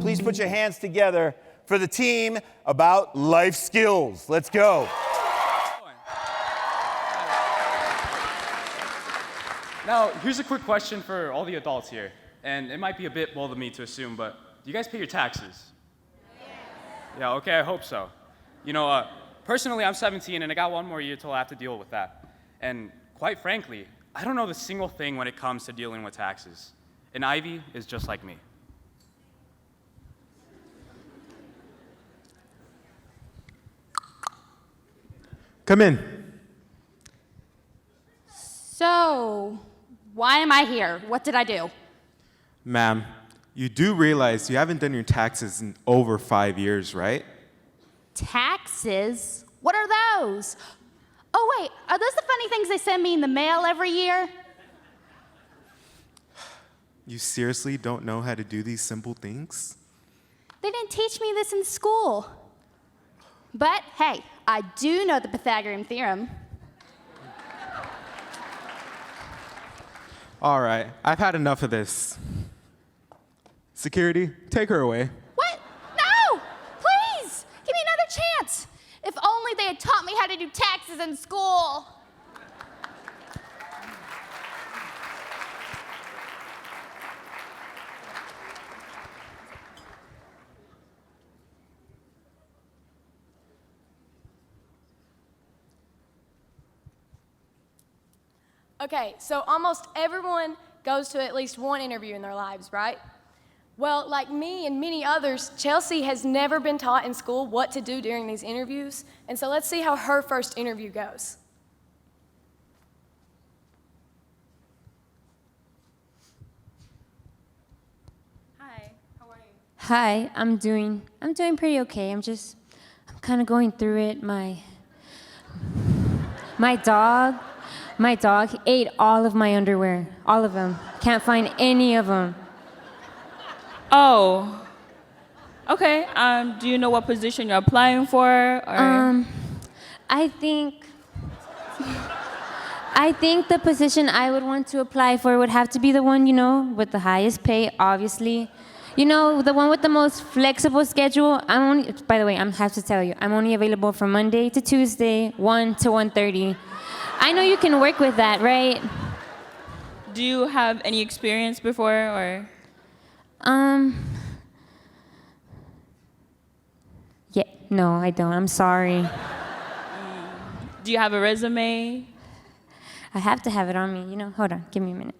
Please put your hands together for the team about life skills. Let's go. Now, here's a quick question for all the adults here. And it might be a bit bold of me to assume, but do you guys pay your taxes? Yes. Yeah, okay, I hope so. You know, personally, I'm 17, and I got one more year till I have to deal with that. And quite frankly, I don't know the single thing when it comes to dealing with taxes. And Ivy is just like me. Come in. So, why am I here? What did I do? Ma'am, you do realize you haven't done your taxes in over 5 years, right? Taxes? What are those? Oh, wait, are those the funny things they send me in the mail every year? You seriously don't know how to do these simple things? They didn't teach me this in school. But, hey, I do know the Pythagorean theorem. All right, I've had enough of this. Security, take her away. What? No! Please! Give me another chance! If only they had taught me how to do taxes in school. Okay, so almost everyone goes to at least one interview in their lives, right? Well, like me and many others, Chelsea has never been taught in school what to do during these interviews, and so let's see how her first interview goes. Hi, how are you? Hi, I'm doing pretty okay. I'm kind of going through it. My dog ate all of my underwear, all of them. Can't find any of them. Oh, okay. Do you know what position you're applying for? Or? I think the position I would want to apply for would have to be the one, with the highest pay, obviously. The one with the most flexible schedule. By the way, I have to tell you, I'm only available from Monday to Tuesday, 1 to 1:30. I know you can work with that, right? Do you have any experience before, or? Yeah, no, I don't. I'm sorry. Do you have a resume? I have to have it on me, Hold on, give me a minute.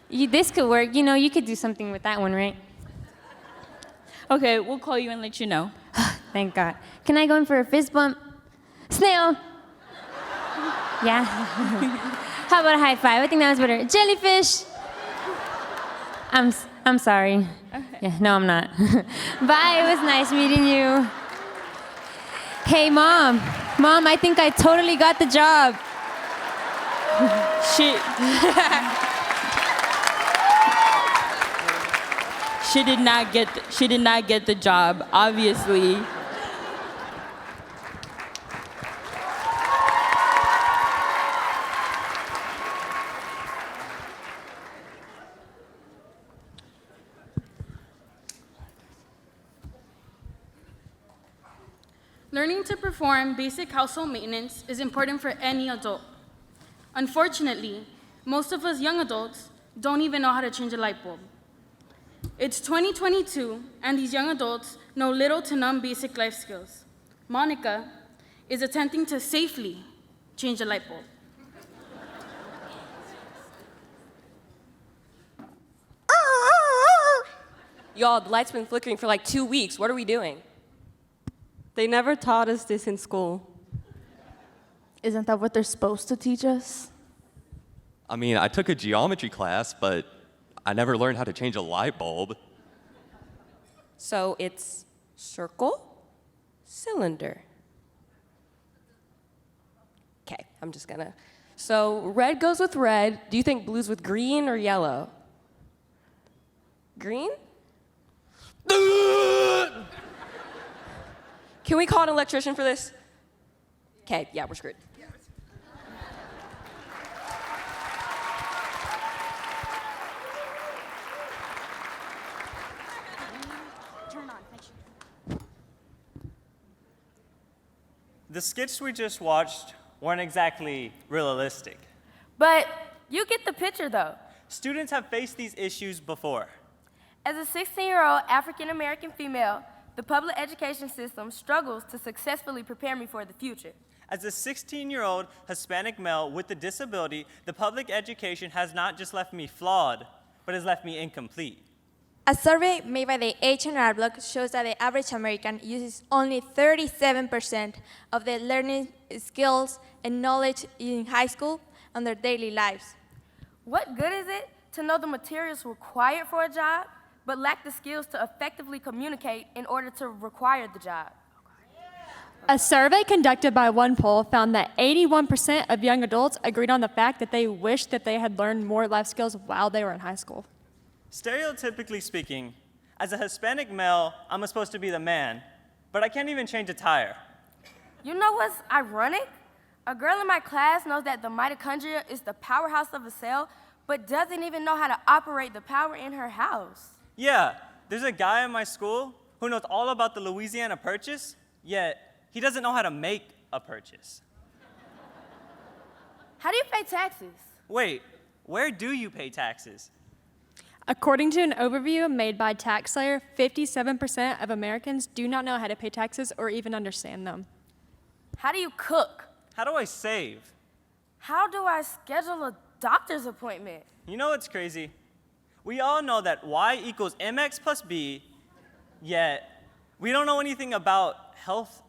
This could work. You could do something with that one, right? Okay, we'll call you and let you know. Thank God. Can I go in for a fist bump? Snail. Yeah. How about a high five? I think that was better. Jellyfish. I'm sorry. Okay. Yeah, no, I'm not. Bye. It was nice meeting you. Hey, Mom. Mom, I think I totally got the job. She did not get the job, obviously. Learning to perform basic household maintenance is important for any adult. Unfortunately, most of us young adults don't even know how to change a light bulb. It's 2022, and these young adults know little to none basic life skills. Monica is attempting to safely change a light bulb. Y'all, the light's been flickering for like 2 weeks. What are we doing? They never taught us this in school. Isn't that what they're supposed to teach us? I mean, I took a geometry class, but I never learned how to change a light bulb. So it's circle, cylinder. Okay, I'm just gonna. So red goes with red. Do you think blue's with green or yellow? Green? Can we call an electrician for this? Okay, yeah, we're screwed. The skits we just watched weren't exactly realistic. But you get the picture, though. Students have faced these issues before. As a 16-year-old African-American female, the public education system struggles to successfully prepare me for the future. As a 16-year-old Hispanic male with a disability, the public education has not just left me flawed, but has left me incomplete. A survey made by the H&R Block shows that the average American uses only 37% of their learning skills and knowledge in high school on their daily lives. What good is it to know the materials required for a job, but lack the skills to effectively communicate in order to require the job? A survey conducted by OnePoll found that 81% of young adults agreed on the fact that they wished that they had learned more life skills while they were in high school. Stereotypically speaking, as a Hispanic male, I'm supposed to be the man, but I can't even change a tire. You know what's ironic? A girl in my class knows that the mitochondria is the powerhouse of a cell, but doesn't even know how to operate the power in her house. Yeah, there's a guy in my school who knows all about the Louisiana Purchase, yet he doesn't know how to make a purchase. How do you pay taxes? Wait, where do you pay taxes? According to an overview made by TaxSlayer, 57% of Americans do not know how to pay taxes or even understand them. How do you cook? How do I save? How do I schedule a doctor's appointment? You know what's crazy? We all know that y equals mx plus b, yet we don't know anything about health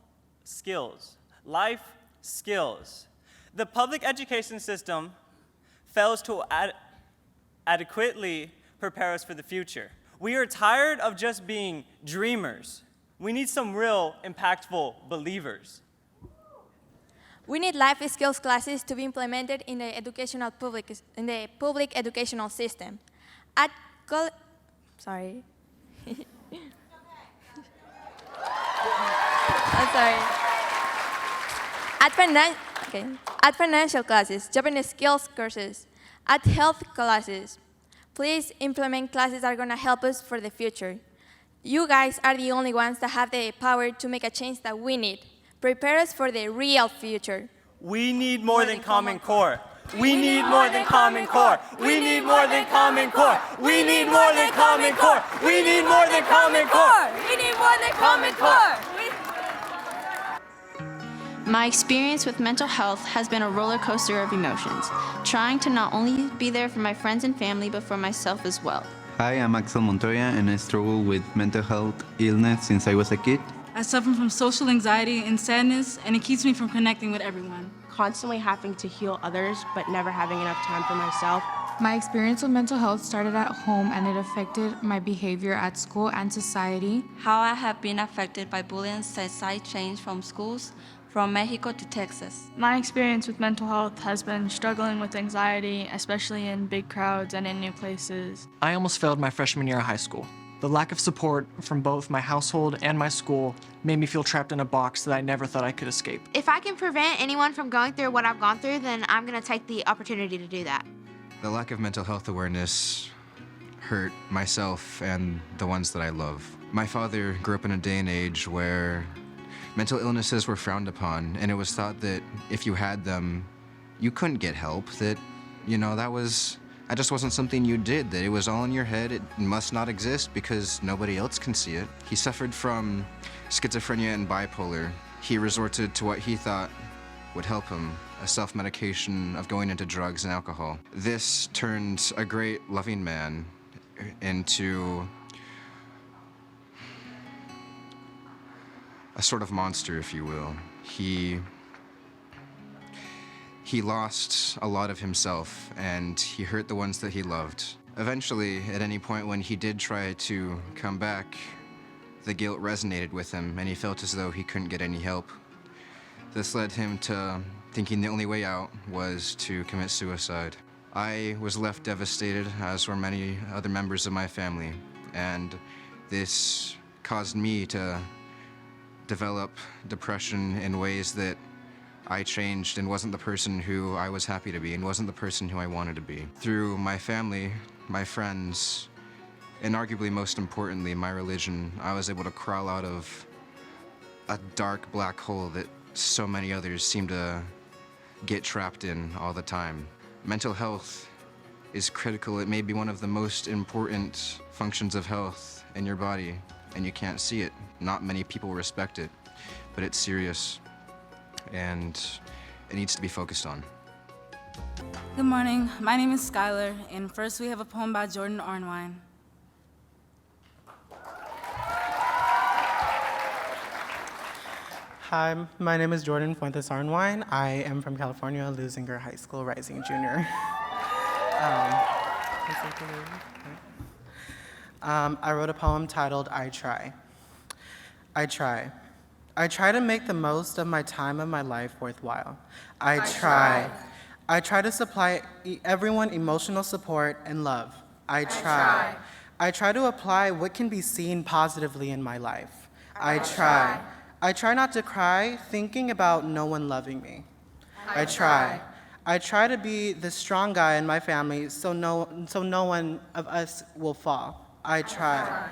skills, life skills. The public education system fails to adequately prepare us for the future. We are tired of just being dreamers. We need some real impactful believers. We need life skills classes to be implemented in the public educational system. At sorry. I'm sorry. At financial classes, job and skills courses, at health classes. Please implement classes that are going to help us for the future. You guys are the only ones that have the power to make a change that we need. Prepare us for the real future. We need more than Common Core. We need more than Common Core. We need more than Common Core. We need more than Common Core. We need more than Common Core. We need more than Common Core. My experience with mental health has been a roller coaster of emotions, trying to not only be there for my friends and family, but for myself as well. Hi, I'm Axel Montoya, and I struggle with mental health illness since I was a kid. I suffer from social anxiety and sadness, and it keeps me from connecting with everyone. Constantly having to heal others, but never having enough time for myself. My experience with mental health started at home, and it affected my behavior at school and society. How I have been affected by bullying since I changed from schools from Mexico to Texas. My experience with mental health has been struggling with anxiety, especially in big crowds and in new places. I almost failed my freshman year of high school. The lack of support from both my household and my school made me feel trapped in a box that I never thought I could escape. If I can prevent anyone from going through what I've gone through, then I'm going to take the opportunity to do that. The lack of mental health awareness hurt myself and the ones that I love. My father grew up in a day and age where mental illnesses were frowned upon, and it was thought that if you had them, you couldn't get help, that, that just wasn't something you did, that it was all in your head, it must not exist because nobody else can see it. He suffered from schizophrenia and bipolar. He resorted to what he thought would help him, a self-medication of going into drugs and alcohol. This turned a great, loving man into a sort of monster, if you will. He lost a lot of himself, and he hurt the ones that he loved. Eventually, at any point when he did try to come back, the guilt resonated with him, and he felt as though he couldn't get any help. This led him to thinking the only way out was to commit suicide. I was left devastated, as were many other members of my family, and this caused me to develop depression in ways that I changed and wasn't the person who I was happy to be and wasn't the person who I wanted to be. Through my family, my friends, and arguably most importantly, my religion, I was able to crawl out of a dark black hole that so many others seem to get trapped in all the time. Mental health is critical. It may be one of the most important functions of health in your body, and you can't see it. Not many people respect it, but it's serious, and it needs to be focused on. Good morning. My name is Skylar, and first we have a poem by Jordan Arnwine. Hi, my name is Jordan Fuentes Arnwine. I am from California, Lusinger High School, Rising Junior. I wrote a poem titled I Try. I try. I try to make the most of my time of my life worthwhile. I try. I try to supply everyone emotional support and love. I try. I try to apply what can be seen positively in my life. I try. I try not to cry thinking about no one loving me. I try. I try to be the strong guy in my family so no one of us will fall. I try.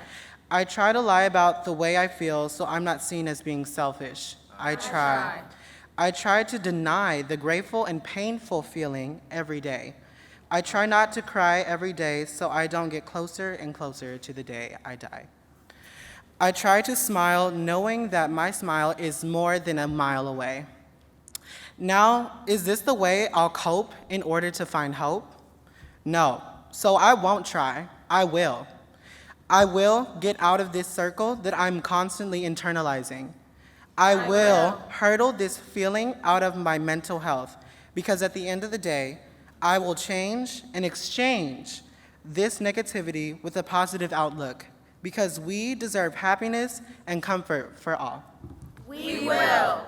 I try to lie about the way I feel so I'm not seen as being selfish. I try. I try to deny the grateful and painful feeling every day. I try not to cry every day so I don't get closer and closer to the day I die. I try to smile knowing that my smile is more than a mile away. Now, is this the way I'll cope in order to find hope? No, so I won't try, I will. I will get out of this circle that I'm constantly internalizing. I will hurdle this feeling out of my mental health because at the end of the day, I will change and exchange this negativity with a positive outlook because we deserve happiness and comfort for all. We will.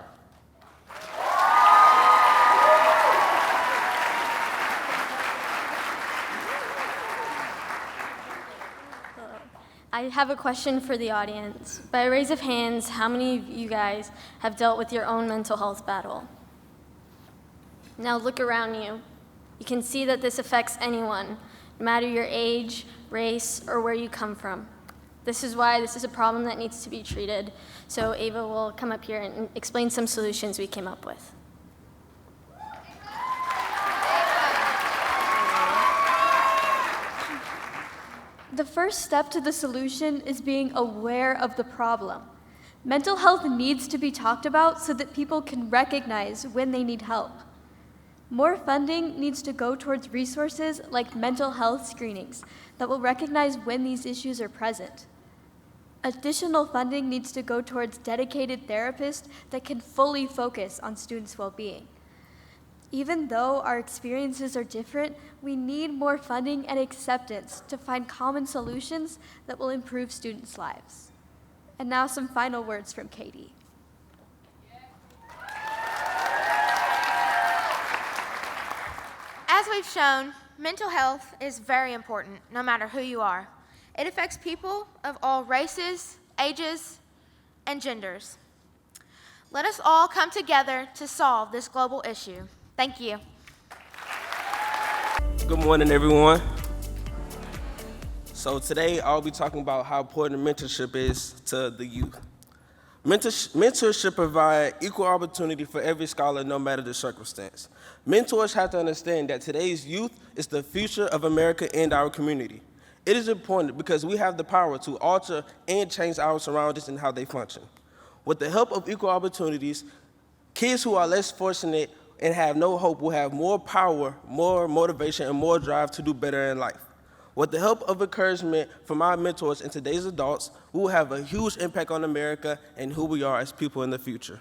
I have a question for the audience. By a raise of hands, how many of you guys have dealt with your own mental health battle? Now look around you. You can see that this affects anyone, no matter your age, race, or where you come from. This is why this is a problem that needs to be treated. So Ava will come up here and explain some solutions we came up with. The first step to the solution is being aware of the problem. Mental health needs to be talked about so that people can recognize when they need help. More funding needs to go towards resources like mental health screenings that will recognize when these issues are present. Additional funding needs to go towards dedicated therapists that can fully focus on students' well-being. Even though our experiences are different, we need more funding and acceptance to find common solutions that will improve students' lives. And now some final words from Katie. As we've shown, mental health is very important, no matter who you are. It affects people of all races, ages, and genders. Let us all come together to solve this global issue. Thank you. Good morning, everyone. So today I'll be talking about how important mentorship is to the youth. Mentors should provide equal opportunity for every scholar, no matter the circumstance. Mentors have to understand that today's youth is the future of America and our community. It is important because we have the power to alter and change our surroundings and how they function. With the help of equal opportunities, kids who are less fortunate and have no hope will have more power, more motivation, and more drive to do better in life. With the help of encouragement from our mentors and today's adults, we will have a huge impact on America and who we are as people in the future.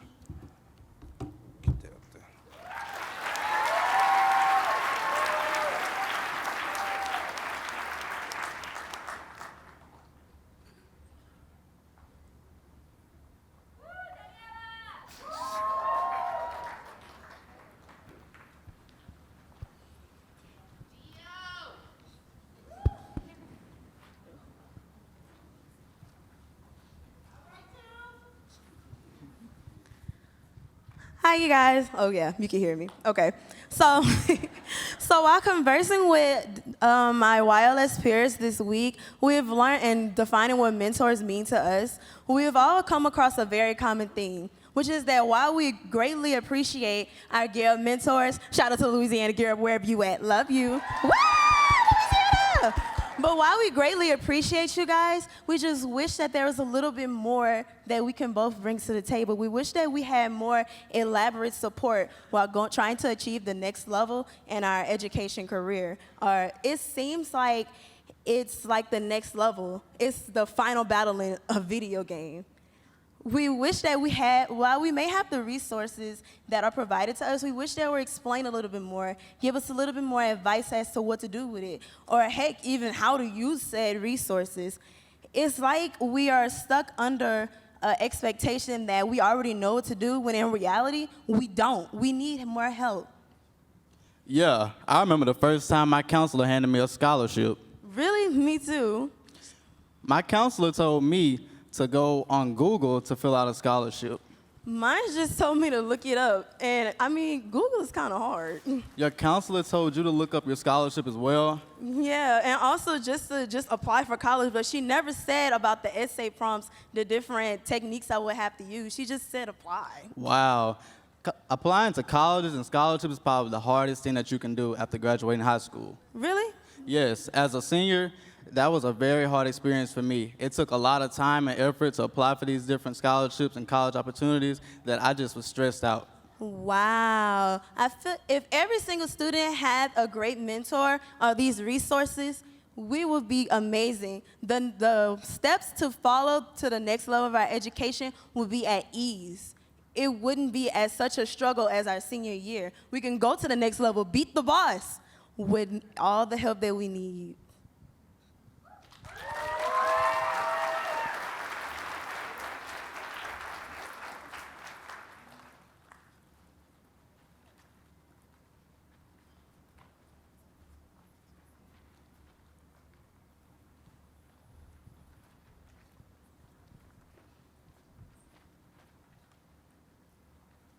Hi, you guys. Oh, yeah, you can hear me. Okay. So, so while conversing with my YLS peers this week, we've learned in defining what mentors mean to us, we've all come across a very common theme, which is that while we greatly appreciate our Gear Up mentors, shout out to Louisiana Gear Up wherever you at, love you. Woo! Louisiana! But while we greatly appreciate you guys, we just wish that there was a little bit more that we can both bring to the table. We wish that we had more elaborate support while trying to achieve the next level in our education career. It seems like it's like the next level. It's the final battle in a video game. We wish that we had, while we may have the resources that are provided to us, we wish that were explained a little bit more, give us a little bit more advice as to what to do with it, or heck, even how to use said resources. It's like we are stuck under an expectation that we already know what to do, when in reality, we don't. We need more help. Yeah, I remember the first time my counselor handed me a scholarship. Really? Me too. My counselor told me to go on Google to fill out a scholarship. Mine just told me to look it up, and I mean, Google is kind of hard. Your counselor told you to look up your scholarship as well? Yeah, and also just to apply for college, but she never said about the essay prompts, the different techniques I would have to use. She just said apply. Wow. Applying to colleges and scholarships is probably the hardest thing that you can do after graduating high school. Really? Yes, as a senior, that was a very hard experience for me. It took a lot of time and effort to apply for these different scholarships and college opportunities that I just was stressed out. Wow. I feel if every single student had a great mentor or these resources, we would be amazing. The steps to follow to the next level of our education would be at ease. It wouldn't be as such a struggle as our senior year. We can go to the next level, beat the boss with all the help that we need.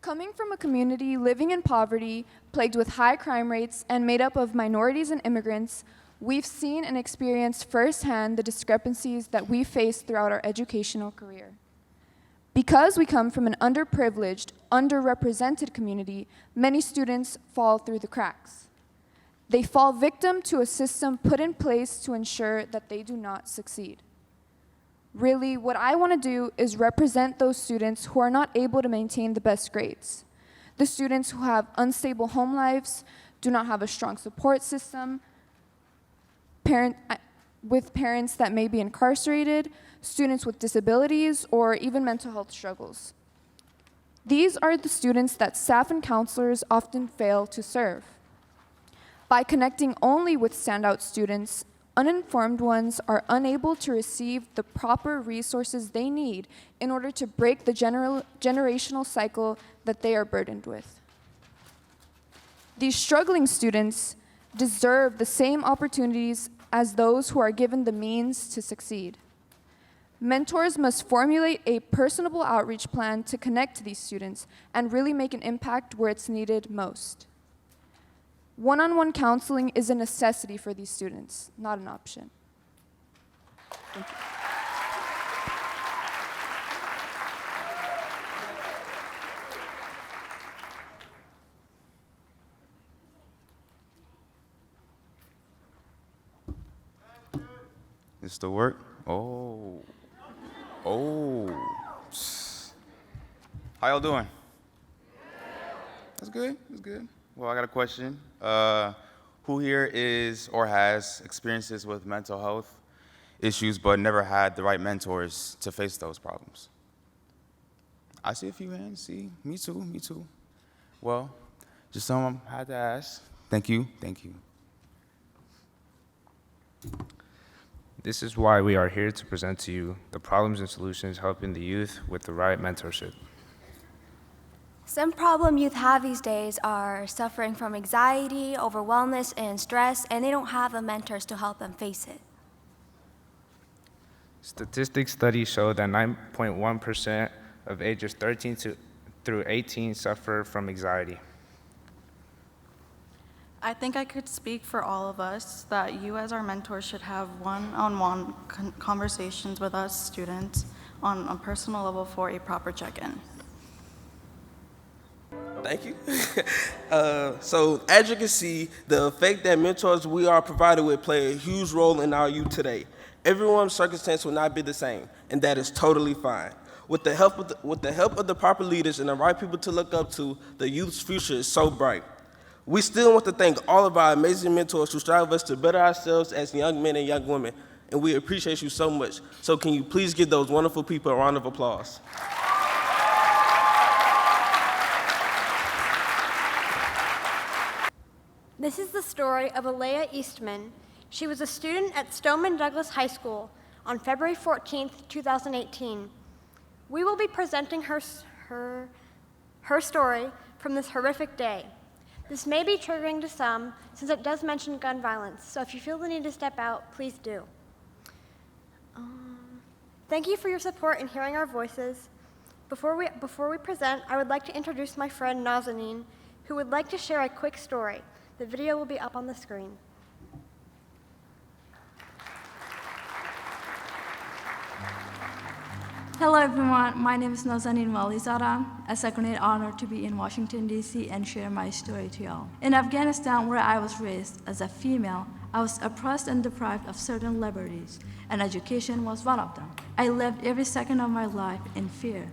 Coming from a community living in poverty, plagued with high crime rates, and made up of minorities and immigrants, we've seen and experienced firsthand the discrepancies that we face throughout our educational career. Because we come from an underprivileged, underrepresented community, many students fall through the cracks. They fall victim to a system put in place to ensure that they do not succeed. Really, what I want to do is represent those students who are not able to maintain the best grades. The students who have unstable home lives, do not have a strong support system, with parents that may be incarcerated, students with disabilities, or even mental health struggles. These are the students that staff and counselors often fail to serve. By connecting only with standout students, uninformed ones are unable to receive the proper resources they need in order to break the generational cycle that they are burdened with. These struggling students deserve the same opportunities as those who are given the means to succeed. Mentors must formulate a personable outreach plan to connect to these students and really make an impact where it's needed most. One-on-one counseling is a necessity for these students, not an option. Thank you. This still work? Oh. How y'all doing? That's good. That's good. Well, I got a question. Who here is or has experiences with mental health issues but never had the right mentors to face those problems? I see a few hands. See, me too. Well, just someone had to ask. Thank you. This is why we are here to present to you the problems and solutions helping the youth with the right mentorship. Some problem youth have these days are suffering from anxiety, overwhelmness, and stress, and they don't have the mentors to help them face it. Statistics studies show that 9.1% of ages 13 through 18 suffer from anxiety. I think I could speak for all of us that you as our mentors should have one-on-one conversations with us students on a personal level for a proper check-in. Thank you. So as you can see, the effect that mentors we are provided with play a huge role in our youth today. Everyone's circumstance will not be the same, and that is totally fine. With the help of the proper leaders and the right people to look up to, the youth's future is so bright. We still want to thank all of our amazing mentors who strive us to better ourselves as young men and young women, and we appreciate you so much. So can you please give those wonderful people a round of applause? This is the story of Alea Eastman. She was a student at Stoneman Douglas High School on February 14th, 2018. We will be presenting her story from this horrific day. This may be triggering to some, since it does mention gun violence, so if you feel the need to step out, please do. Thank you for your support in hearing our voices. Before we present, I would like to introduce my friend Nazanin, who would like to share a quick story. The video will be up on the screen. Hello everyone, my name is Nazanin Walizada. It's a great honor to be in Washington, D.C. and share my story to y'all. In Afghanistan, where I was raised as a female, I was oppressed and deprived of certain liberties, and education was one of them. I lived every second of my life in fear.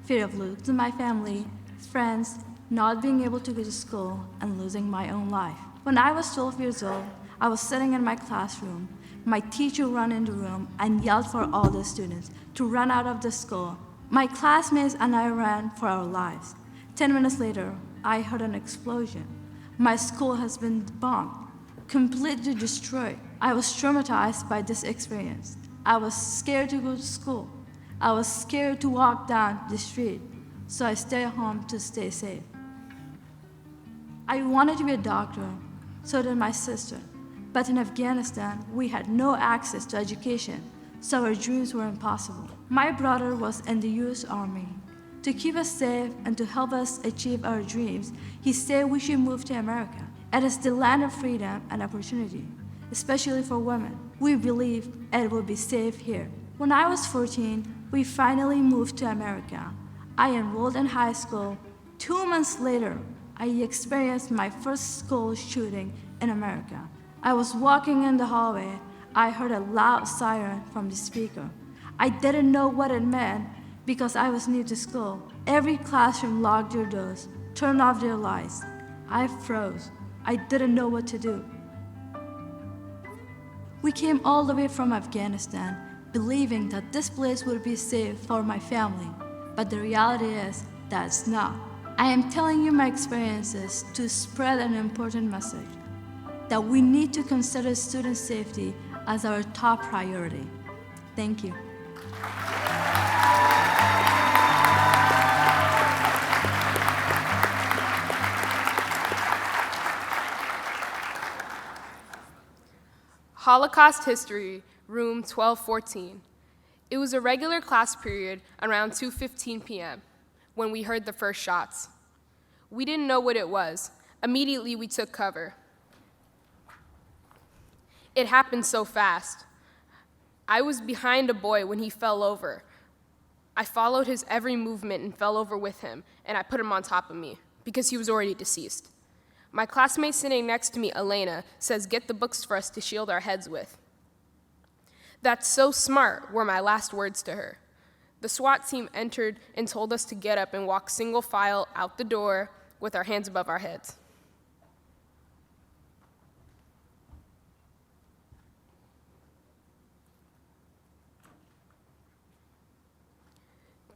Fear of losing my family, friends, not being able to go to school, and losing my own life. When I was 12 years old, I was sitting in my classroom. My teacher ran in the room and yelled for all the students to run out of the school. My classmates and I ran for our lives. 10 minutes later, I heard an explosion. My school has been bombed, completely destroyed. I was traumatized by this experience. I was scared to go to school. I was scared to walk down the street, so I stayed home to stay safe. I wanted to be a doctor, so did my sister. But in Afghanistan, we had no access to education, so our dreams were impossible. My brother was in the US Army. To keep us safe and to help us achieve our dreams, he said we should move to America. It is the land of freedom and opportunity, especially for women. We believe it will be safe here. When I was 14, we finally moved to America. I enrolled in high school. 2 months later, I experienced my first school shooting in America. I was walking in the hallway. I heard a loud siren from the speaker. I didn't know what it meant because I was new to school. Every classroom locked their doors, turned off their lights. I froze. I didn't know what to do. We came all the way from Afghanistan, believing that this place would be safe for my family. But the reality is that it's not. I am telling you my experiences to spread an important message, that we need to consider student safety as our top priority. Thank you. Holocaust History, Room 1214. It was a regular class period around 2:15 p.m. when we heard the first shots. We didn't know what it was. Immediately, we took cover. It happened so fast. I was behind a boy when he fell over. I followed his every movement and fell over with him, and I put him on top of me because he was already deceased. My classmate sitting next to me, Elena, says, "Get the books for us to shield our heads with." "That's so smart," were my last words to her. The SWAT team entered and told us to get up and walk single file out the door with our hands above our heads.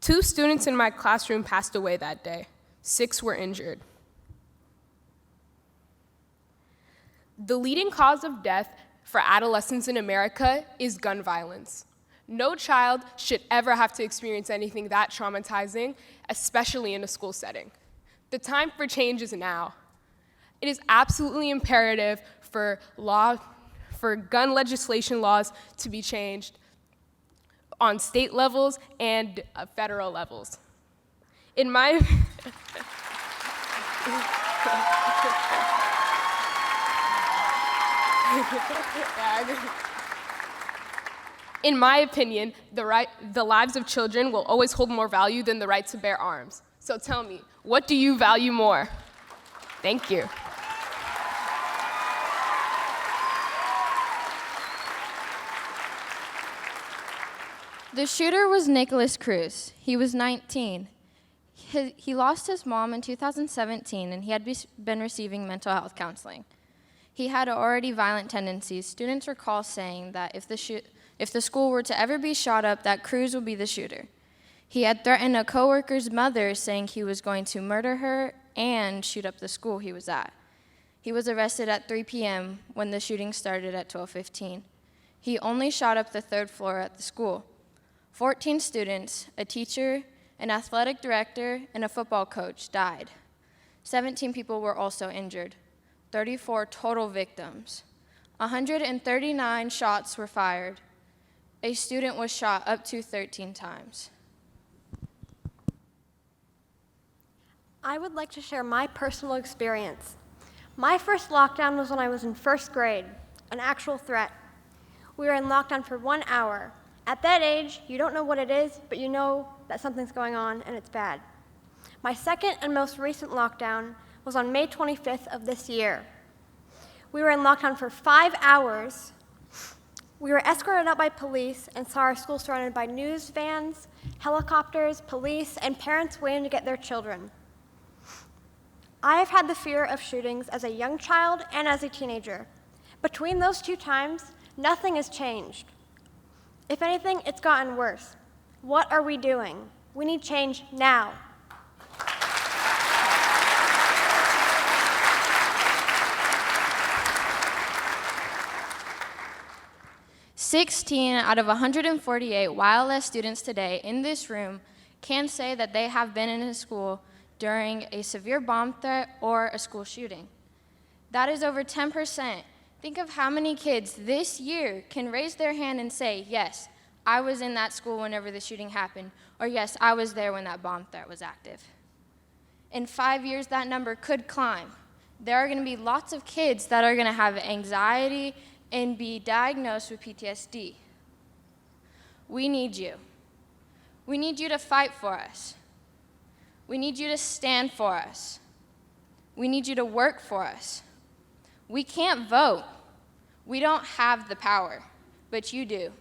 Two students in my classroom passed away that day. 6 were injured. The leading cause of death for adolescents in America is gun violence. No child should ever have to experience anything that traumatizing, especially in a school setting. The time for change is now. It is absolutely imperative for gun legislation laws to be changed on state levels and federal levels. In my In my opinion, the lives of children will always hold more value than the right to bear arms. So tell me, what do you value more? Thank you. The shooter was Nicholas Cruz. He was 19. He lost his mom in 2017, and he had been receiving mental health counseling. He had already violent tendencies. Students recall saying that if the school were to ever be shot up, that Cruz would be the shooter. He had threatened a coworker's mother, saying he was going to murder her and shoot up the school he was at. He was arrested at 3 p.m. when the shooting started at 12:15. He only shot up the 3rd floor at the school. 14 students, a teacher, an athletic director, and a football coach died. 17 people were also injured. 34 total victims. 139 shots were fired. A student was shot up to 13 times. I would like to share my personal experience. My first lockdown was when I was in 1st grade, an actual threat. We were in lockdown for 1 hour. At that age, you don't know what it is, but you know that something's going on and it's bad. My second and most recent lockdown was on May 25th of this year. We were in lockdown for 5 hours. We were escorted out by police and saw our school surrounded by news vans, helicopters, police, and parents waiting to get their children. I have had the fear of shootings as a young child and as a teenager. Between those 2 times, nothing has changed. If anything, it's gotten worse. What are we doing? We need change now. "16 out of 148 YLS students today in this room can say that they have been in a school during a severe bomb threat or a school shooting. That is over 10%. Think of how many kids this year can raise their hand and say, yes, I was in that school whenever the shooting happened, or yes, I was there when that bomb threat was active. In 5 years, that number could climb. There are going to be lots of kids that are going to have anxiety and be diagnosed with PTSD. We need you. We need you to fight for us. We need you to stand for us. We need you to work for us. We can't vote. We don't have the power, but you do.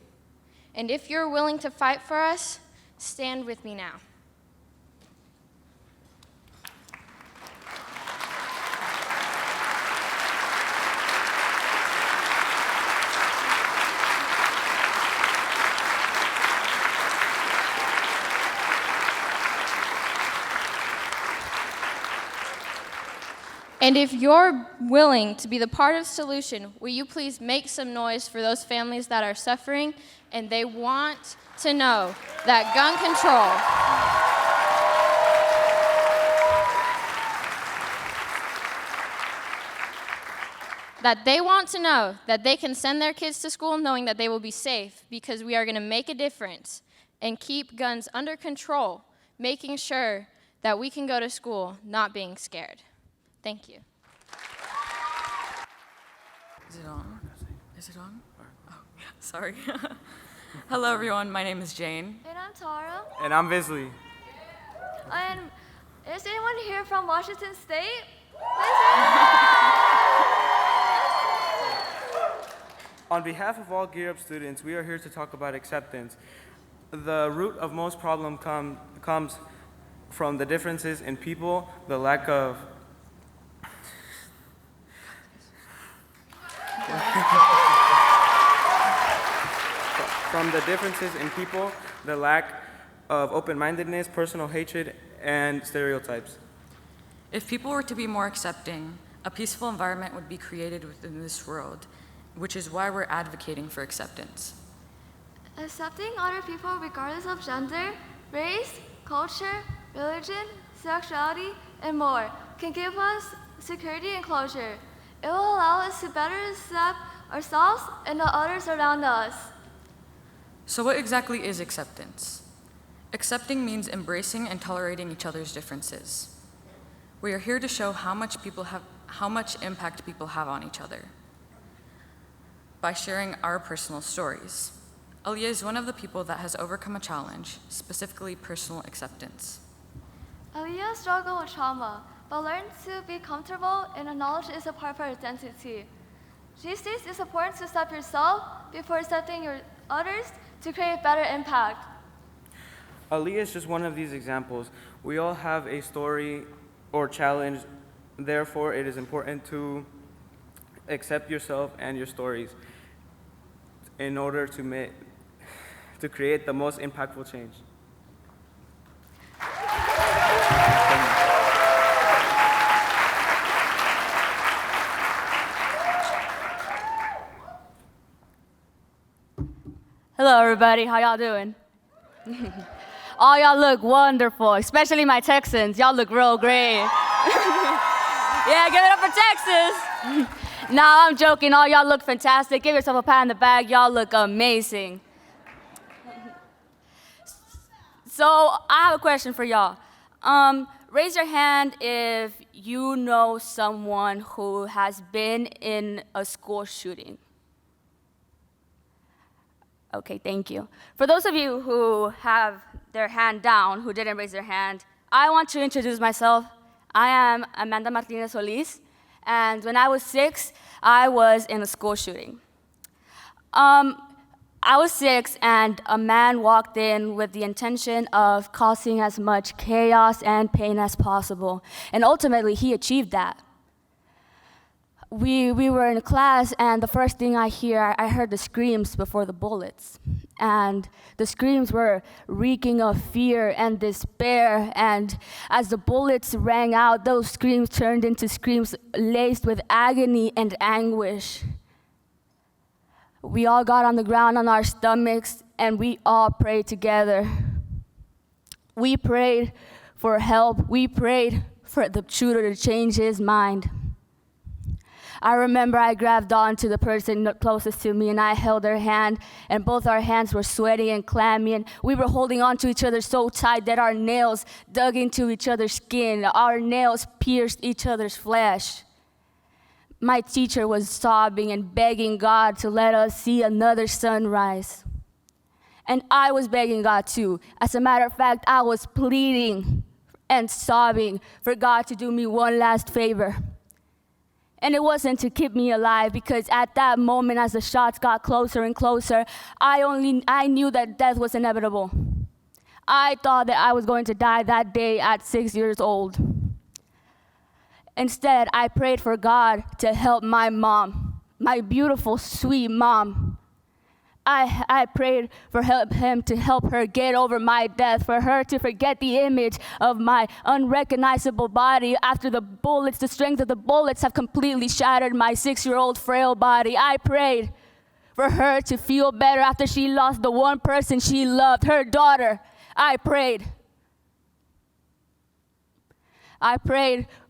And if you're willing to fight for us, stand with me now. And if you're willing to be the part of the solution, will you please make some noise for those families that are suffering and they want to know that gun control that they want to know that they can send their kids to school knowing that they will be safe, because we are going to make a difference and keep guns under control, making sure that we can go to school not being scared. Thank you. Is it on? Is it on? Oh, sorry. Hello, everyone. My name is Jane. And I'm Tara. And I'm Visley. And is anyone here from Washington State? On behalf of all Gear Up students, we are here to talk about acceptance. The root of most problem comes from the differences in people, the lack of the lack of open-mindedness, personal hatred, and stereotypes. If people were to be more accepting, a peaceful environment would be created within this world, which is why we're advocating for acceptance. Accepting other people regardless of gender, race, culture, religion, sexuality, and more can give us security and closure. It will allow us to better accept ourselves and the others around us. So what exactly is acceptance? Accepting means embracing and tolerating each other's differences. We are here to show how much impact people have on each other by sharing our personal stories. Aaliyah is one of the people that has overcome a challenge, specifically personal acceptance. Aaliyah struggled with trauma, but learned to be comfortable and acknowledge it's a part of her identity. She states it's important to accept yourself before accepting your others to create better impact. Aaliyah is just one of these examples. We all have a story or challenge, therefore it is important to accept yourself and your stories in order to create the most impactful change. Hello, everybody. How y'all doing? All y'all look wonderful, especially my Texans. Y'all look real great. Yeah, give it up for Texas. Nah, I'm joking. All y'all look fantastic. Give yourself a pat on the back. Y'all look amazing. So I have a question for y'all. Raise your hand if you know someone who has been in a school shooting. Okay, thank you. For those of you who have their hand down, who didn't raise their hand, I want to introduce myself. I am Amanda Martinez Solis, and when I was 6, I was in a school shooting. I was 6, and a man walked in with the intention of causing as much chaos and pain as possible, and ultimately he achieved that. We were in class, and the first thing I heard the screams before the bullets. And the screams were reeking of fear and despair, and as the bullets rang out, those screams turned into screams laced with agony and anguish. We all got on the ground on our stomachs, and we all prayed together. We prayed for help. We prayed for the shooter to change his mind. I remember I grabbed onto the person closest to me and I held her hand, and both our hands were sweaty and clammy, and we were holding onto each other so tight that our nails dug into each other's skin. Our nails pierced each other's flesh. My teacher was sobbing and begging God to let us see another sunrise. And I was begging God too. As a matter of fact, I was pleading and sobbing for God to do me one last favor. And it wasn't to keep me alive, because at that moment, as the shots got closer and closer, I knew that death was inevitable. I thought that I was going to die that day at 6 years old. Instead, I prayed for God to help my mom, my beautiful, sweet mom. I prayed for him to help her get over my death, for her to forget the image of my unrecognizable body after the strength of the bullets have completely shattered my 6-year-old frail body. I prayed for her to feel better after she lost the one person she loved, her daughter. I prayed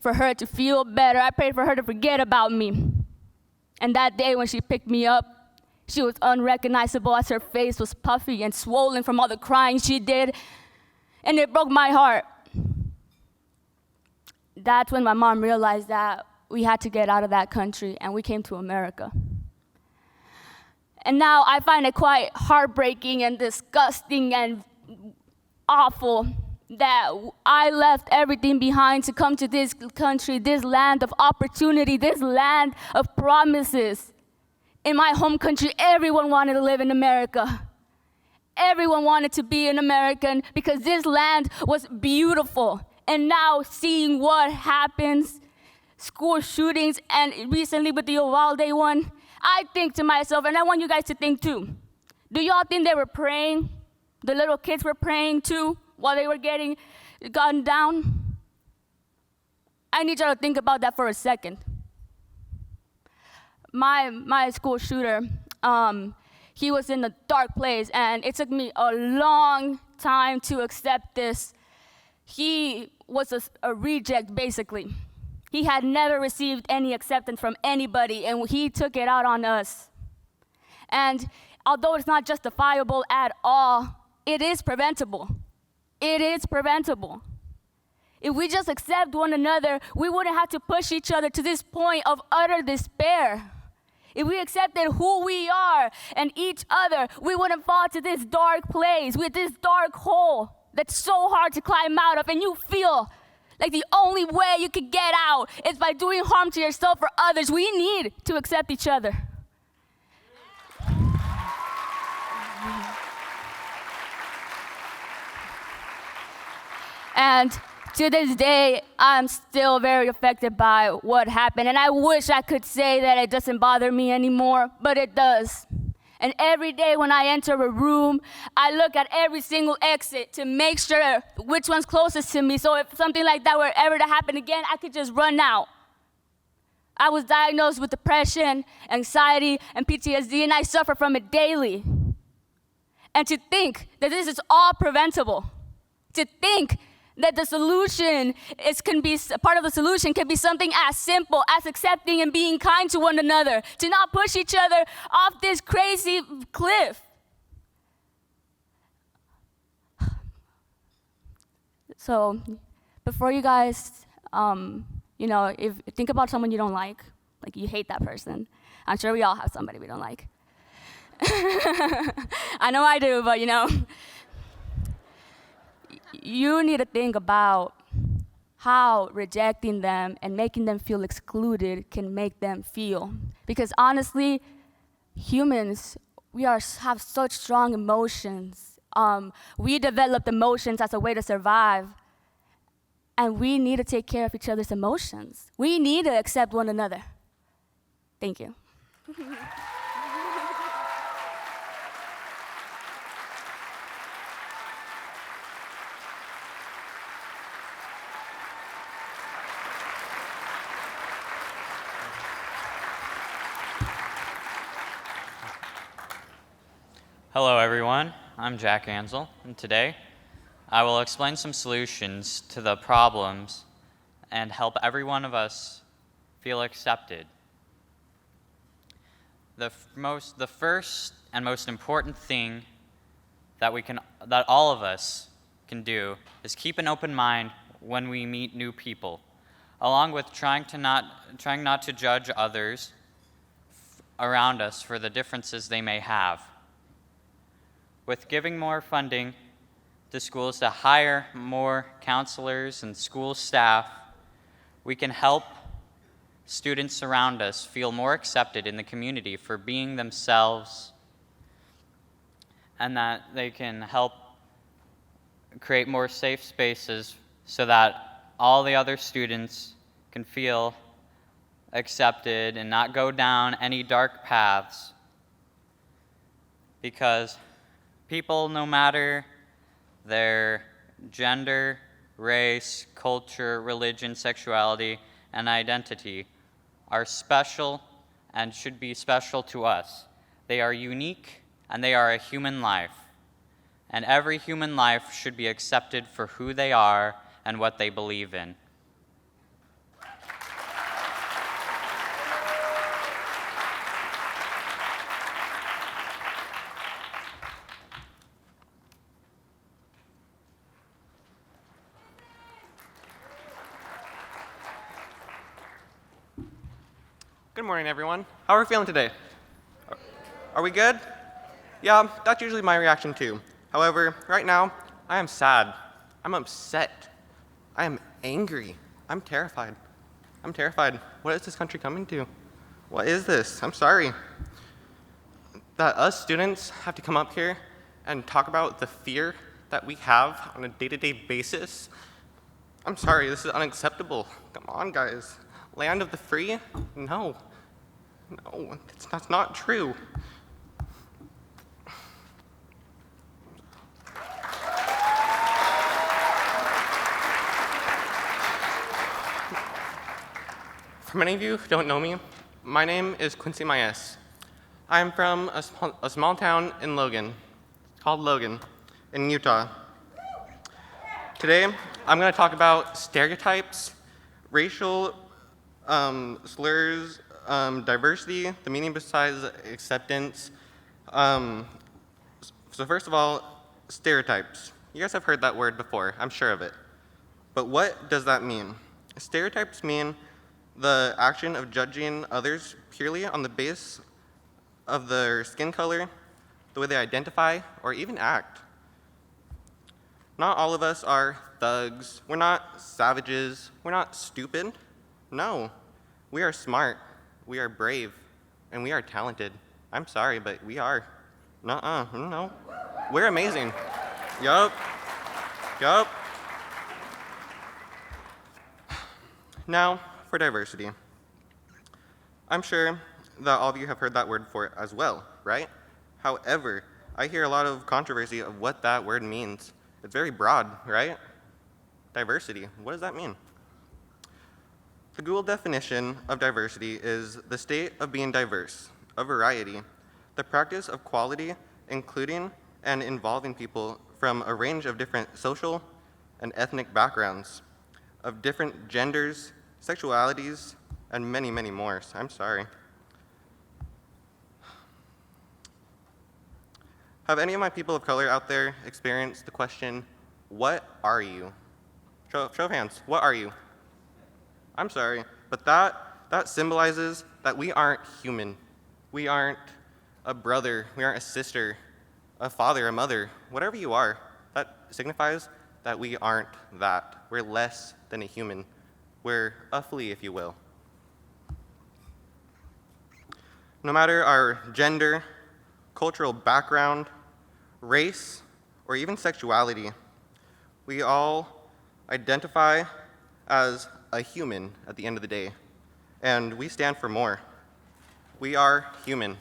for her to feel better. I prayed for her to forget about me. And that day when she picked me up, she was unrecognizable as her face was puffy and swollen from all the crying she did, and it broke my heart. That's when my mom realized that we had to get out of that country, and we came to America. And now I find it quite heartbreaking and disgusting and awful that I left everything behind to come to this country, this land of opportunity, this land of promises. In my home country, everyone wanted to live in America. Everyone wanted to be an American because this land was beautiful. And now seeing what happens, school shootings, and recently with the Uvalde one, I think to myself, and I want you guys to think too, do y'all think they were praying? The little kids were praying too while they were getting gunned down? I need y'all to think about that for a second. My school shooter, he was in a dark place, and it took me a long time to accept this. He was a reject, basically. He had never received any acceptance from anybody, and he took it out on us. And although it's not justifiable at all, it is preventable. It is preventable. If we just accept one another, we wouldn't have to push each other to this point of utter despair. If we accepted who we are and each other, we wouldn't fall to this dark place, with this dark hole that's so hard to climb out of, and you feel like the only way you could get out is by doing harm to yourself or others. We need to accept each other. And to this day, I'm still very affected by what happened. And I wish I could say that it doesn't bother me anymore, but it does. And every day when I enter a room, I look at every single exit to make sure which one's closest to me. So if something like that were ever to happen again, I could just run out. I was diagnosed with depression, anxiety, and PTSD, and I suffer from it daily. And to think that this is all preventable, to think that the solution can be part of the solution can be something as simple as accepting and being kind to one another, to not push each other off this crazy cliff. So, before you guys, if think about someone you don't like you hate that person. I'm sure we all have somebody we don't like. I know I do, but you need to think about how rejecting them and making them feel excluded can make them feel. Because honestly, humans, have such strong emotions. We developed emotions as a way to survive. And we need to take care of each other's emotions. We need to accept one another. Thank you. Hello everyone, I'm Jack Ansel, and today I will explain some solutions to the problems and help every one of us feel accepted. The first and most important thing that all of us can do is keep an open mind when we meet new people, along with trying not to judge others around us for the differences they may have. With giving more funding to schools to hire more counselors and school staff, we can help students around us feel more accepted in the community for being themselves, and that they can help create more safe spaces so that all the other students can feel accepted and not go down any dark paths. Because people, no matter their gender, race, culture, religion, sexuality, and identity, are special and should be special to us. They are unique and they are a human life. And every human life should be accepted for who they are and what they believe in. Good morning, everyone. How are we feeling today? Are we good? Yeah, that's usually my reaction too. However, right now, I am sad. I'm upset. I am angry. I'm terrified. I'm terrified. What is this country coming to? What is this? I'm sorry. That us students have to come up here and talk about the fear that we have on a day-to-day basis. I'm sorry, this is unacceptable. Come on, guys. Land of the free? No. No, that's not true. For many of you who don't know me, my name is Quincy Maes. I'm from a small town in Logan, called Logan, in Utah. Today, I'm going to talk about stereotypes, racial slurs, diversity, the meaning besides acceptance. So first of all, stereotypes. You guys have heard that word before, I'm sure of it. But what does that mean? Stereotypes mean the action of judging others purely on the basis of their skin color, the way they identify, or even act. Not all of us are thugs. We're not savages. We're not stupid. No, we are smart. We are brave. And we are talented. I'm sorry, but we are. No. We're amazing. Yup. Now, for diversity. I'm sure that all of you have heard that word before as well, right? However, I hear a lot of controversy of what that word means. It's very broad, right? Diversity, what does that mean? The Google definition of diversity is the state of being diverse, a variety, the practice of quality, including and involving people from a range of different social and ethnic backgrounds, of different genders, sexualities, and many, many more. I'm sorry. Have any of my people of color out there experienced the question, what are you? Show of hands, what are you? I'm sorry, but that symbolizes that we aren't human. We aren't a brother, we aren't a sister, a father, a mother, whatever you are. That signifies that we aren't that. We're less than a human. We're a flea, if you will. No matter our gender, cultural background, race, or even sexuality, we all identify as a human at the end of the day, and we stand for more. We are human.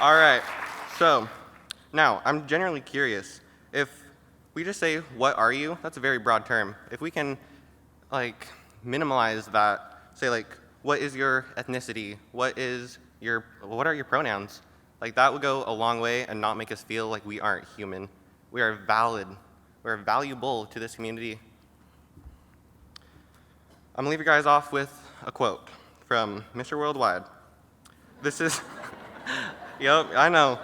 All right, so now I'm genuinely curious. If we just say, what are you? That's a very broad term. If we can minimize that, say what is your ethnicity? What are your pronouns? That would go a long way and not make us feel like we aren't human. We are valid. We're valuable to this community. I'm gonna leave you guys off with a quote from Mr. Worldwide. This is, yep, I know.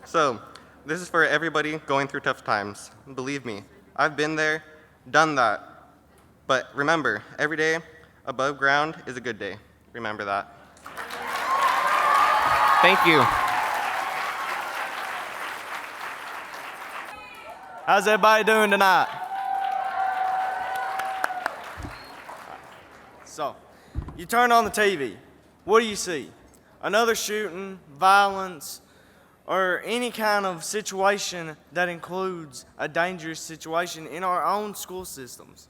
So, this is for everybody going through tough times. Believe me, I've been there, done that. But remember, every day above ground is a good day. Remember that. Thank you. How's everybody doing tonight? So, you turn on the TV. What do you see? Another shooting, violence, or any kind of situation that includes a dangerous situation in our own school systems.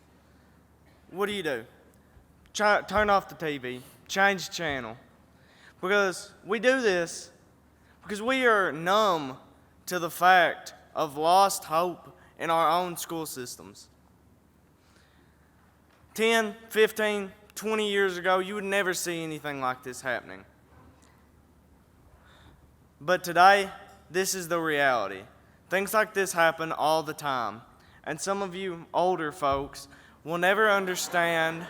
What do? Turn off the TV, change the channel. Because we do this because we are numb to the fact of lost hope in our own school systems. 10, 15, 20 years ago, you would never see anything like this happening. But today, this is the reality. Things like this happen all the time. And some of you older folks will never understand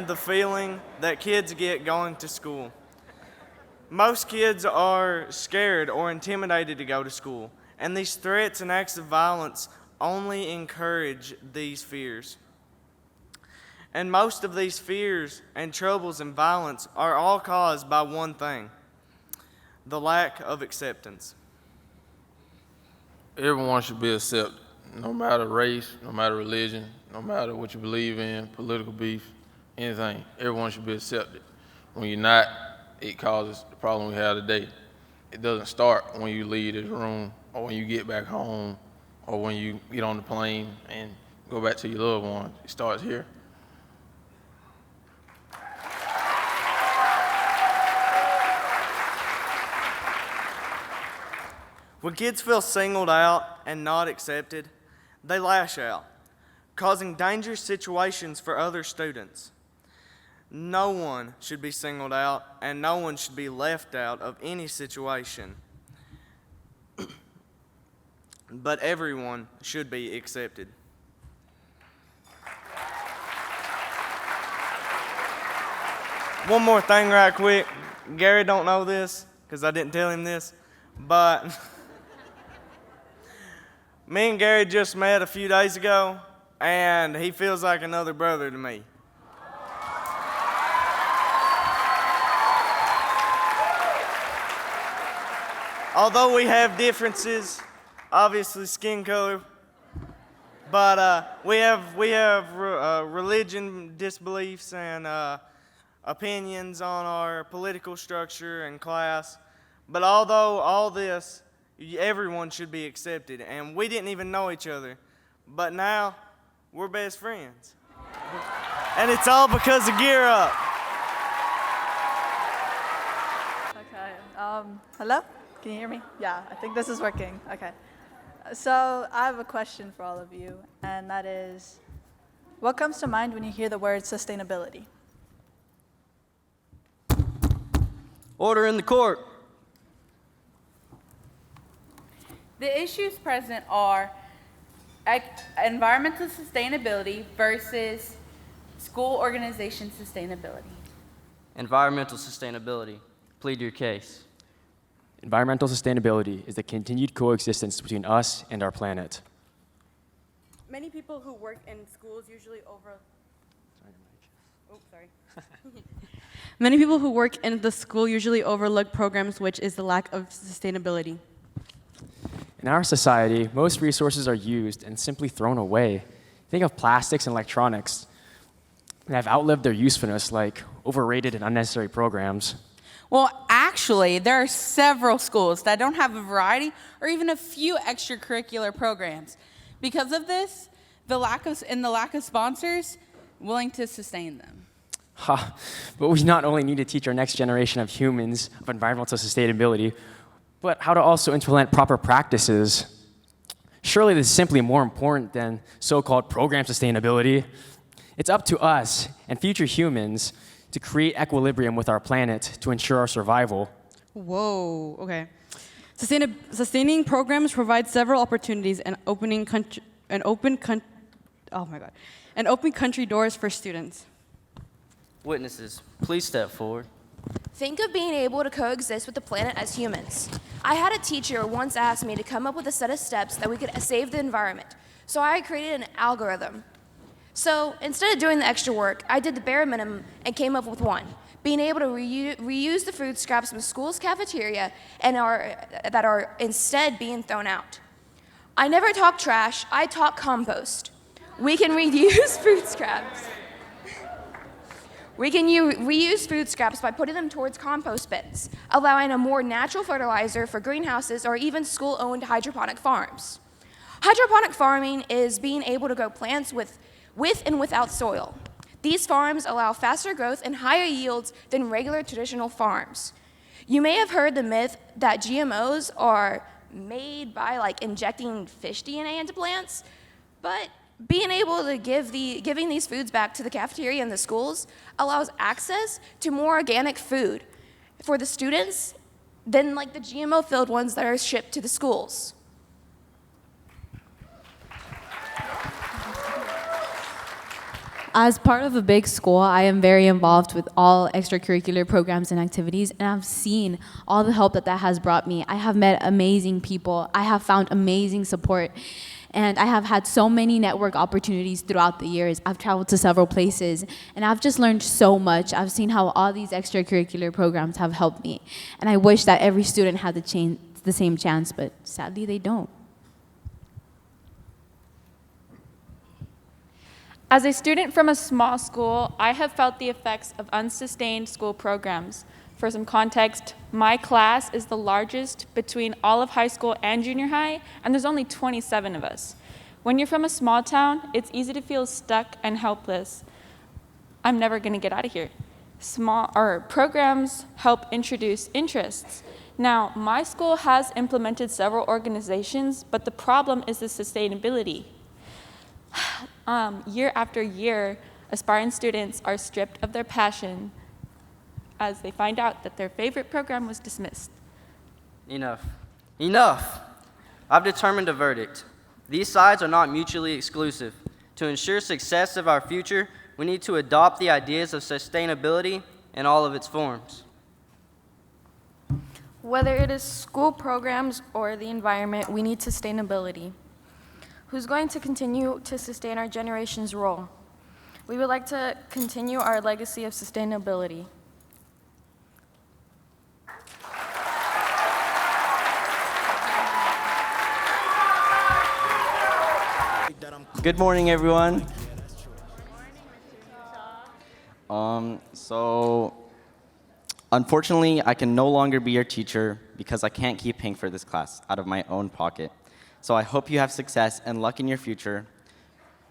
the feeling that kids get going to school. Most kids are scared or intimidated to go to school, and these threats and acts of violence only encourage these fears. And most of these fears and troubles and violence are all caused by one thing: the lack of acceptance. Everyone should be accepted, no matter race, no matter religion, no matter what you believe in, political beef, anything. Everyone should be accepted. When you're not, it causes the problem we have today. It doesn't start when you leave this room or when you get back home or when you get on the plane and go back to your loved ones. It starts here. When kids feel singled out and not accepted, they lash out, causing dangerous situations for other students. No one should be singled out, and no one should be left out of any situation. but everyone should be accepted. One more thing right quick. Gary don't know this because I didn't tell him this, but me and Gary just met a few days ago, and he feels like another brother to me. Although we have differences, obviously skin color, but we have religion disbeliefs and opinions on our political structure and class. But although all this, everyone should be accepted, and we didn't even know each other, but now we're best friends. And it's all because of Gear Up. Okay, hello? Can you hear me? Yeah, I think this is working. Okay. So I have a question for all of you, and that is, what comes to mind when you hear the word sustainability? Order in the court. The issues present are environmental sustainability versus school organization sustainability. Environmental sustainability. Plead your case. Environmental sustainability is the continued coexistence between us and our planet. Many people who work in schools usually Many people who work in the school usually overlook programs, which is the lack of sustainability. In our society, most resources are used and simply thrown away. Think of plastics and electronics that have outlived their usefulness, like overrated and unnecessary programs. Well, actually, there are several schools that don't have a variety or even a few extracurricular programs. Because of this, the lack of sponsors willing to sustain them. But we not only need to teach our next generation of humans of environmental sustainability, but how to also implement proper practices. Surely this is simply more important than so-called program sustainability. It's up to us and future humans to create equilibrium with our planet to ensure our survival. Whoa, okay. Sustaining programs provide several opportunities and open country doors for students. Witnesses, please step forward. Think of being able to coexist with the planet as humans. I had a teacher once ask me to come up with a set of steps that we could save the environment. So I created an algorithm. So instead of doing the extra work, I did the bare minimum and came up with one. Being able to reuse the food scraps from the school's cafeteria that are instead being thrown out. I never talk trash, I talk compost. We can reuse food scraps. We can reuse food scraps by putting them towards compost bins, allowing a more natural fertilizer for greenhouses or even school-owned hydroponic farms. Hydroponic farming is being able to grow plants with and without soil. These farms allow faster growth and higher yields than regular traditional farms. You may have heard the myth that GMOs are made by injecting fish DNA into plants, but being able to giving these foods back to the cafeteria and the schools allows access to more organic food for the students than the GMO-filled ones that are shipped to the schools. As part of a big school, I am very involved with all extracurricular programs and activities, and I've seen all the help that has brought me. I have met amazing people. I have found amazing support, and I have had so many network opportunities throughout the years. I've traveled to several places, and I've just learned so much. I've seen how all these extracurricular programs have helped me, and I wish that every student had the same chance, but sadly they don't. As a student from a small school, I have felt the effects of unsustained school programs. For some context, my class is the largest between all of high school and junior high, and there's only 27 of us. When you're from a small town, it's easy to feel stuck and helpless. I'm never going to get out of here. Programs help introduce interests. Now, my school has implemented several organizations, but the problem is the sustainability. Year after year, aspiring students are stripped of their passion as they find out that their favorite program was dismissed. Enough. Enough! I've determined a verdict. These sides are not mutually exclusive. To ensure success of our future, we need to adopt the ideas of sustainability in all of its forms. Whether it is school programs or the environment, we need sustainability. Who's going to continue to sustain our generation's role? We would like to continue our legacy of sustainability. Good morning, everyone. Unfortunately, I can no longer be your teacher because I can't keep paying for this class out of my own pocket. So I hope you have success and luck in your future.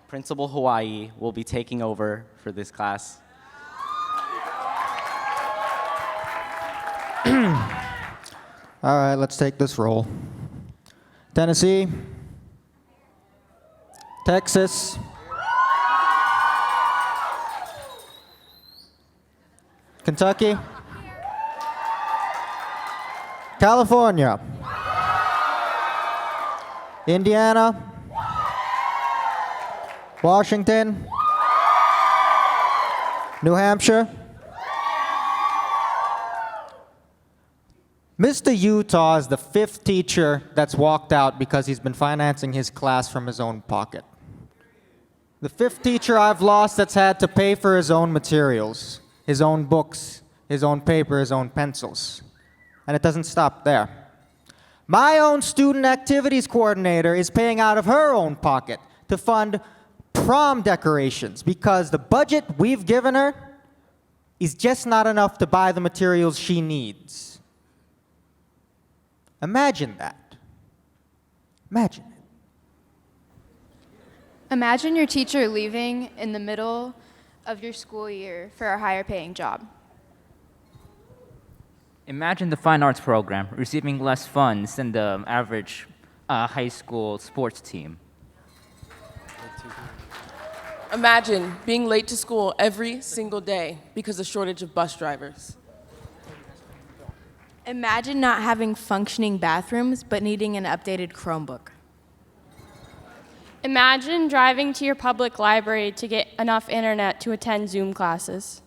Principal Hawaii will be taking over for this class. All right, let's take this roll. Tennessee, Texas, Kentucky, California, Indiana, Washington, New Hampshire. Mr. Utah is the 5th teacher that's walked out because he's been financing his class from his own pocket. The 5th teacher I've lost that's had to pay for his own materials, his own books, his own paper, his own pencils. And it doesn't stop there. My own student activities coordinator is paying out of her own pocket to fund prom decorations because the budget we've given her is just not enough to buy the materials she needs. Imagine that. Imagine it. Imagine your teacher leaving in the middle of your school year for a higher paying job. Imagine the fine arts program receiving less funds than the average high school sports team. Imagine being late to school every single day because of shortage of bus drivers. Imagine not having functioning bathrooms, but needing an updated Chromebook. Imagine driving to your public library to get enough internet to attend Zoom classes.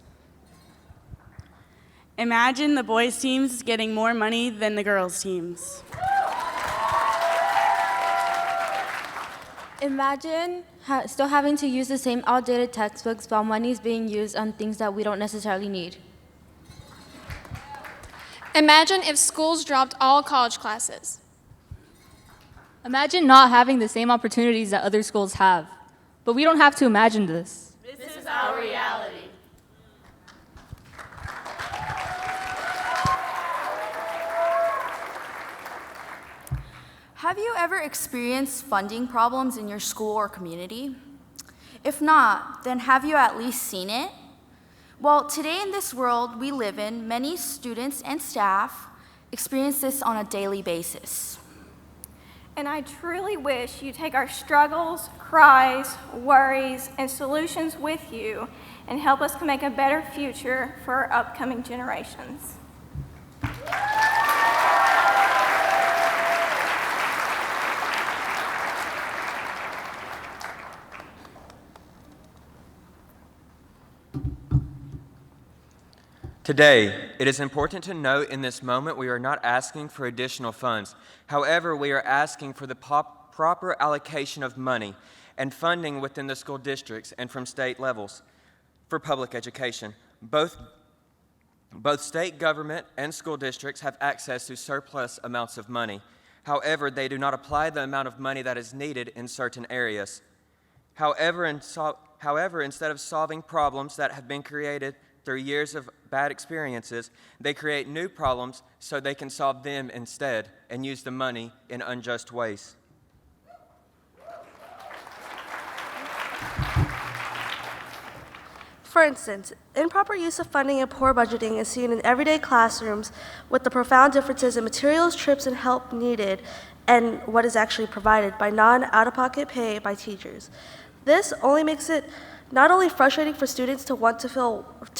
Imagine the boys' teams getting more money than the girls' teams. Imagine still having to use the same outdated textbooks while money is being used on things that we don't necessarily need. Imagine if schools dropped all college classes. Imagine not having the same opportunities that other schools have. But we don't have to imagine this. This is our reality. Have you ever experienced funding problems in your school or community? If not, then have you at least seen it? Well, today in this world we live in, many students and staff experience this on a daily basis. And I truly wish you take our struggles, cries, worries, and solutions with you and help us make a better future for our upcoming generations. Today, it is important to note in this moment we are not asking for additional funds. However, we are asking for the proper allocation of money and funding within the school districts and from state levels for public education. Both state government and school districts have access to surplus amounts of money. However, they do not apply the amount of money that is needed in certain areas. However, instead of solving problems that have been created through years of bad experiences, they create new problems so they can solve them instead and use the money in unjust ways. For instance, improper use of funding and poor budgeting is seen in everyday classrooms with the profound differences in materials, trips, and help needed and what is actually provided by non-out-of-pocket pay by teachers. This only makes it not only frustrating for students to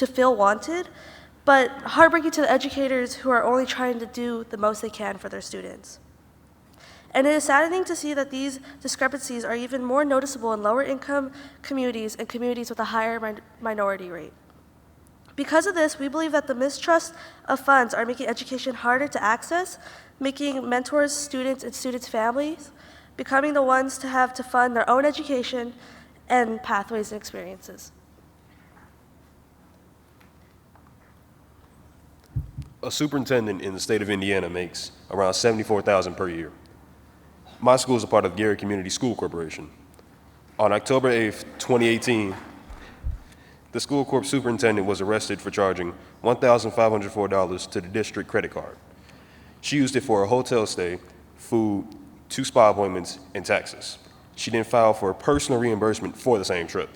feel wanted, but heartbreaking to the educators who are only trying to do the most they can for their students. And it is saddening to see that these discrepancies are even more noticeable in lower income communities and communities with a higher minority rate. Because of this, we believe that the mistrust of funds are making education harder to access, making mentors, students, and students' families becoming the ones to have to fund their own education and pathways and experiences. A superintendent in the state of Indiana makes around $74,000 per year. My school is a part of Gary Community School Corporation. On October 8th, 2018, the school corp superintendent was arrested for charging $1,504 to the district credit card. She used it for a hotel stay, food, 2 spa appointments, and taxes. She didn't file for a personal reimbursement for the same trip.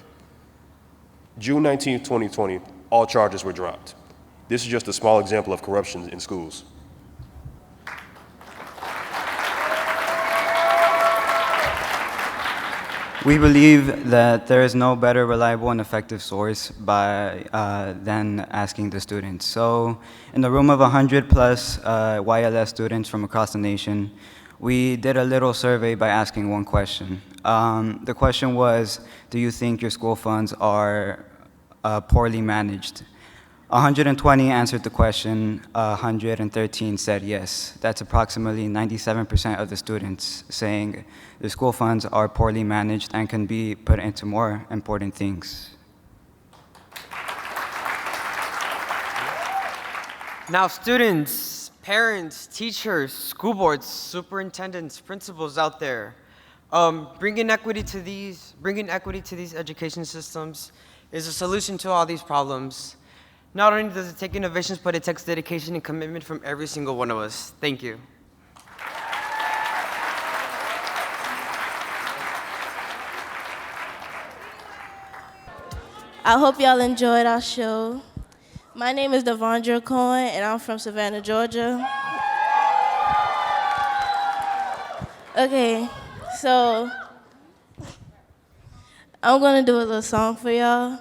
June 19, 2020, all charges were dropped. This is just a small example of corruption in schools. We believe that there is no better reliable and effective source than asking the students. So in the room of 100 plus YLS students from across the nation, we did a little survey by asking one question. The question was, do you think your school funds are poorly managed? 120 answered the question, 113 said yes. That's approximately 97% of the students saying the school funds are poorly managed and can be put into more important things. Now students, parents, teachers, school boards, superintendents, principals out there, bringing equity to these education systems is a solution to all these problems. Not only does it take innovations, but it takes dedication and commitment from every single one of us. Thank you. I hope y'all enjoyed our show. My name is Devondra Cohen, and I'm from Savannah, Georgia. Okay, so I'm gonna do a little song for y'all.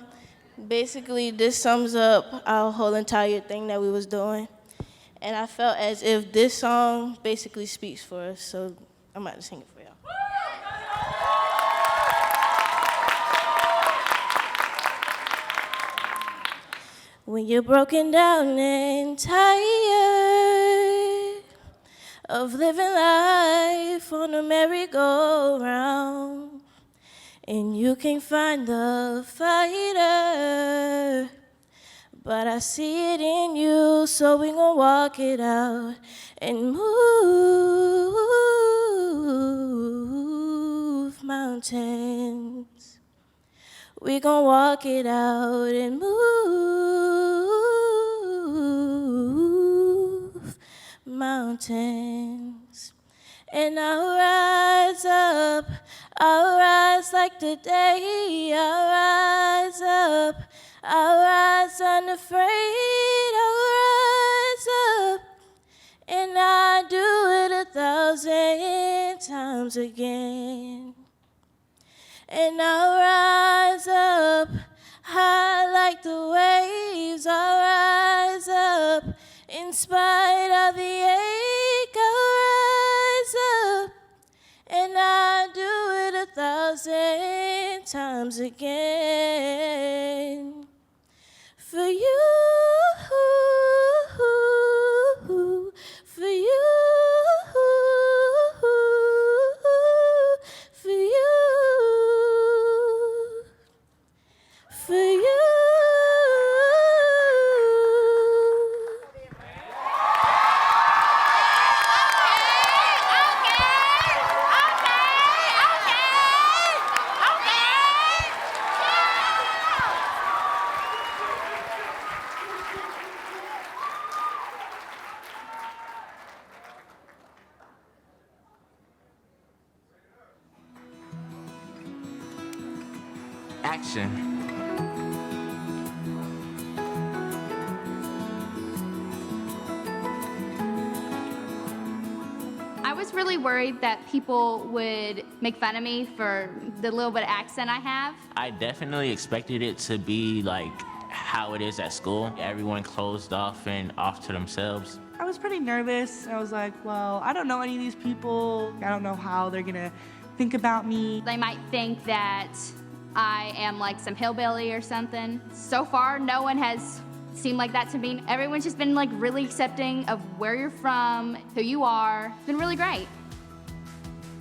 Basically, this sums up our whole entire thing that we was doing. And I felt as if this song basically speaks for us, so I'm about to sing it for y'all. When you're broken down and tired of living life on a merry-go-round, and you can't find the fighter, but I see it in you, so we gon' walk it out and move mountains. We gon' walk it out and move mountains. And I'll rise up, I'll rise like the day, I'll rise up, I'll rise unafraid, I'll rise up, and I'll do it 1,000 times again. And I'll rise up, high like the waves, I'll rise up, in spite of the ache, I'll rise up, and I'll do it 1,000 times again. For you, for you, for you, for you. Action. I was really worried that people would make fun of me for the little bit of accent I have. I definitely expected it to be like how it is at school. Everyone closed off and off to themselves. I was pretty nervous. I was like, well, I don't know any of these people. I don't know how they're gonna think about me. They might think that I am like some hillbilly or something. So far, no one has seemed like that to me. Everyone's just been like really accepting of where you're from, who you are. It's been really great.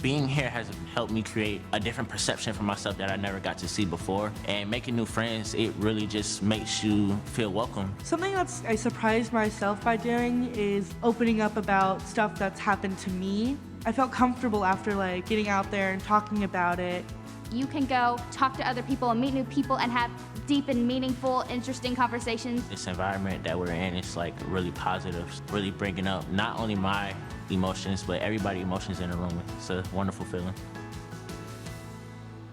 Being here has helped me create a different perception for myself that I never got to see before. And making new friends, it really just makes you feel welcome. Something that's I surprised myself by doing is opening up about stuff that's happened to me. I felt comfortable after like getting out there and talking about it. You can go talk to other people and meet new people and have deep and meaningful, interesting conversations. This environment that we're in is like really positive, really bringing up not only my emotions, but everybody's emotions in the room. It's a wonderful feeling.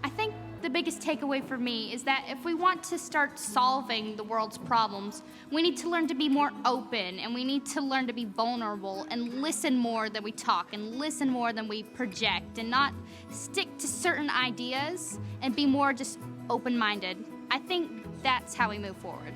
I think the biggest takeaway for me is that if we want to start solving the world's problems, we need to learn to be more open, and we need to learn to be vulnerable and listen more than we talk and listen more than we project, and not stick to certain ideas and be more just open-minded. I think that's how we move forward.